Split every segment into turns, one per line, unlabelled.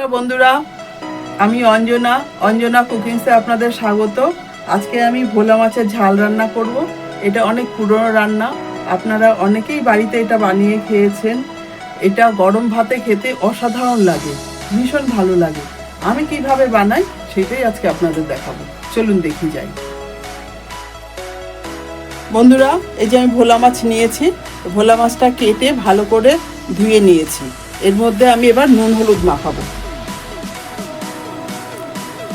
বন্ধুরা, আমি অঞ্জনা অঞ্জনা কুকিংসে আপনাদের স্বাগত। আজকে আমি ভোলা মাছের ঝাল রান্না করব। এটা অনেক পুরনো রান্না, আপনারা অনেকেই বাড়িতে এটা বানিয়ে খেয়েছেন। এটা গরম ভাতে খেতে অসাধারণ লাগে, ভীষণ ভালো লাগে। আমি কিভাবে বানাই সেটাই আজকে আপনাদের দেখাবো, চলুন দেখি যাই। বন্ধুরা, এই যে আমি ভোলা মাছ নিয়েছি, ভোলা মাছটা কেটে ভালো করে ধুয়ে নিয়েছি। এর মধ্যে আমি এবার নুন হলুদ মাখাবো।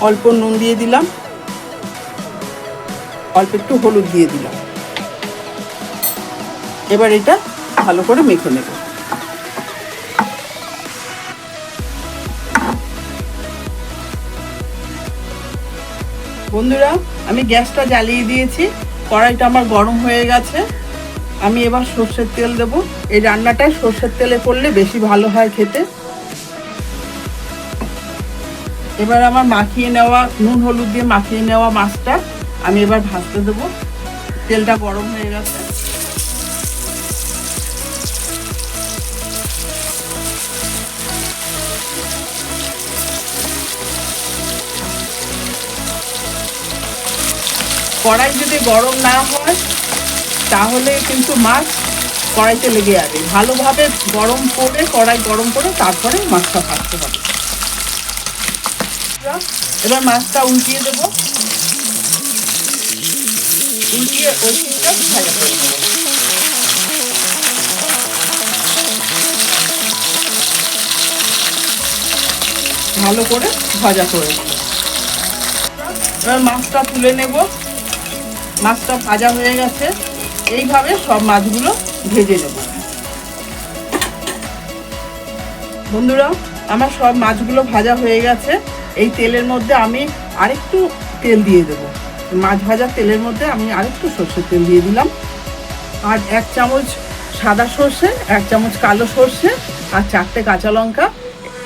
অল্প নুন দিয়ে দিলাম, অল্প একটু হলুদ দিয়ে দিলাম। এবার এটা ভালো করে মেখে নেব। বন্ধুরা, আমি গ্যাসটা জ্বালিয়ে দিয়েছি, কড়াইটা আমার গরম হয়ে গেছে। আমি এবার সর্ষের তেল দেব। এই রান্নাটায় সর্ষের তেলে করলে বেশি ভালো হয় খেতে। এবার আমার মাখিয়ে নেওয়া নুন হলুদ দিয়ে মাখিয়ে নেওয়া মাছটা আমি এবার ভাজতে দেবো। তেলটা গরম হয়ে গেছে। কড়াই যদি গরম না হয় তাহলে কিন্তু মাছ কড়াইতে লেগে যাবে। ভালোভাবে গরম করে, কড়াই গরম করে তারপরে মাছটা ভাজতে হবে। এবার মাছটা উল্টিয়ে দেবো, উল্টিয়ে ওই দিকটা ভাজা করে দেবো। ভালো করে ভাজা করে দেবো। এবার মাছটা তুলে নেব। মাছটা ভাজা হয়ে গেছে। এইভাবে সব মাছগুলো ভেজে নেব। বন্ধুরা, আমার সব মাছগুলো ভাজা হয়ে গেছে। এই তেলের মধ্যে আমি আরেকটু তেল দিয়ে দেব। মাছ ভাজার তেলের মধ্যে আমি আরেকটু সর্ষের তেল দিয়ে দিলাম। আর 1 চামচ সাদা সর্ষে, 1 চামচ কালো সর্ষে আর 4টে কাঁচা লঙ্কা,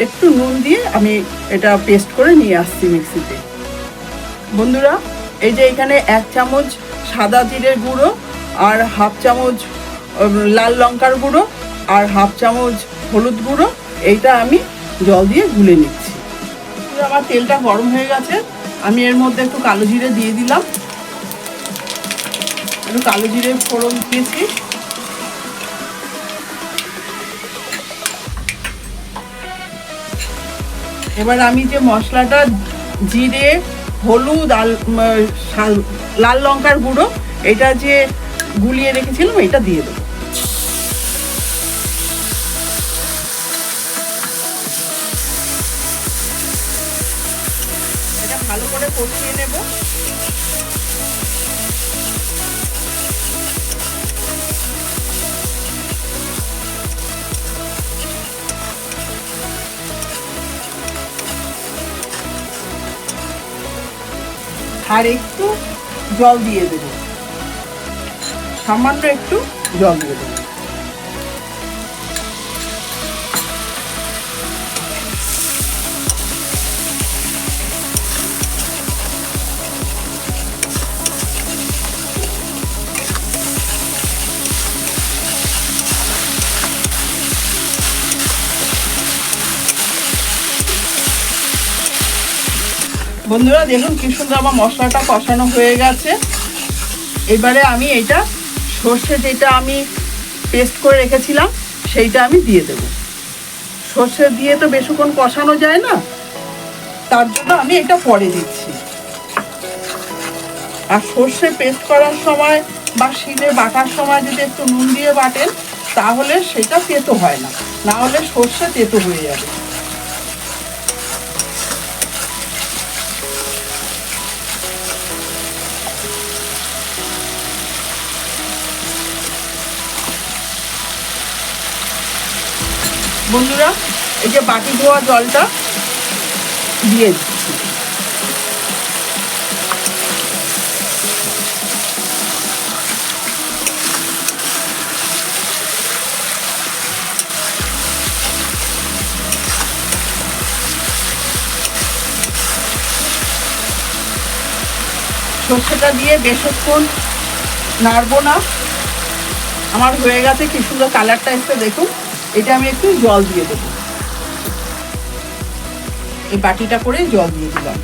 একটু নুন দিয়ে আমি এটা পেস্ট করে নিয়ে আসছি মিক্সিতে। বন্ধুরা, এই যে এখানে 1 চামচ সাদা জিরের গুঁড়ো আর 1/2 চামচ লাল লঙ্কার গুঁড়ো আর 1/2 চামচ হলুদ গুঁড়ো, এইটা আমি জল দিয়ে গুলে নিচ্ছি। আমার তেলটা গরম হয়ে গেছে। আমি এর মধ্যে একটু কালো জিরে দিয়ে দিলাম। একটু কালো জিরে ফোড়ন দিয়েছি। এবার আমি যে মশলাটা জিরে, হলুদ আর লাল লঙ্কার গুঁড়ো এটা যে গুলিয়ে রেখেছিলাম এটা দিয়ে দেবো। এটা ভালো করে কষিয়ে নেব। আর একটু জল দিয়ে দেব, সামান্য একটু জল দিয়ে দেব। বন্ধুরা, দেখুন কি সুন্দর আমার মশলাটা কষানো হয়ে গেছে। এবারে আমি এটা সর্ষে যেটা আমি পেস্ট করে রেখেছিলাম সেইটা আমি দিয়ে দেব। সর্ষে দিয়ে তো বেশিক্ষণ কষানো যায় না, তার জন্য আমি এটা পরে দিচ্ছি। আর সর্ষে পেস্ট করার সময় বা শিলে বাটার সময় যদি একটু নুন দিয়ে বাটেন তাহলে সেটা তেতো হয় না, না হলে সর্ষে তেতো হয়ে যাবে। বন্ধুরা, এই যে বাটি ধোয়া জলটা দিয়ে দিচ্ছি। সর্ষেটা দিয়ে বেশিক্ষণ নাড়বো না। আমার হয়ে গেছে, কি সুন্দর কালারটা এসে দেখুন। এটা আমি একটু জল দিয়ে দেবো। এই বাটিটা করে জল দিয়ে দিলাম।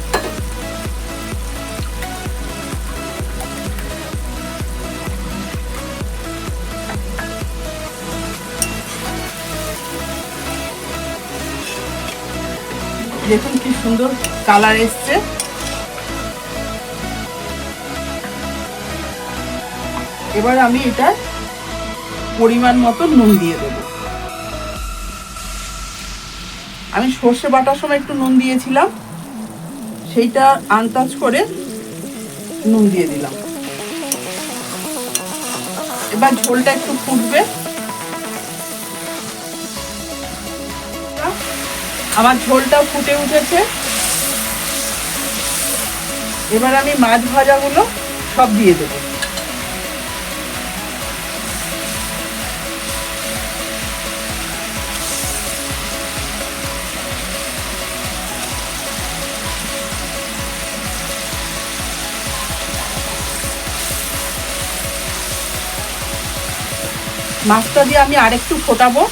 দেখুন কি সুন্দর কালার এসছে। এবার আমি এটা পরিমাণ মতো নুন দিয়ে দেব। আমি সর্ষে বাটার সময় একটু নুন দিয়েছিলাম, সেইটা আন্দাজ করে নুন দিয়ে দিলাম। এবার ঝোলটা একটু ফুটবে। আমার ঝোলটা ফুটে উঠেছে। এবার আমি মাছ ভাজাগুলো সব দিয়ে দেবো। মাছটা দিয়ে আমি আরেকটু ফোটাবো,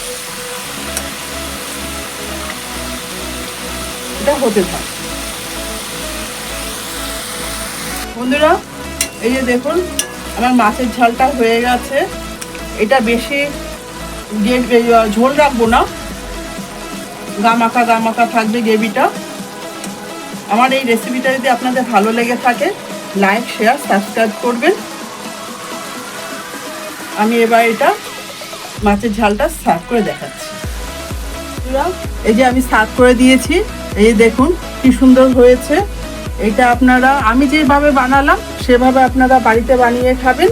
এটা হতে থাক। বন্ধুরা, এই যে দেখুন আমার মাছের ঝালটা হয়ে গেছে। এটা বেশি ঝোল রাখবো না, গামাখা গামাখা থাকবে গ্রেভিটা। আমার এই রেসিপিটা যদি আপনাদের ভালো লেগে থাকে, লাইক, শেয়ার, সাবস্ক্রাইব করবেন। আমি এবার এটা মাছের ঝালটা সার্ভ করে দেখাচ্ছি। এই যে আমি সার্ভ করে দিয়েছি। এই যে দেখুন কি সুন্দর হয়েছে। এটা আপনারা, আমি যেভাবে বানালাম সেভাবে আপনারা বাড়িতে বানিয়ে খাবেন।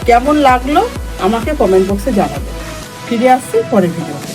কেমন লাগলো আমাকে কমেন্ট বক্সে জানাবেন। ফিরে আসছি পরের ভিডিওতে।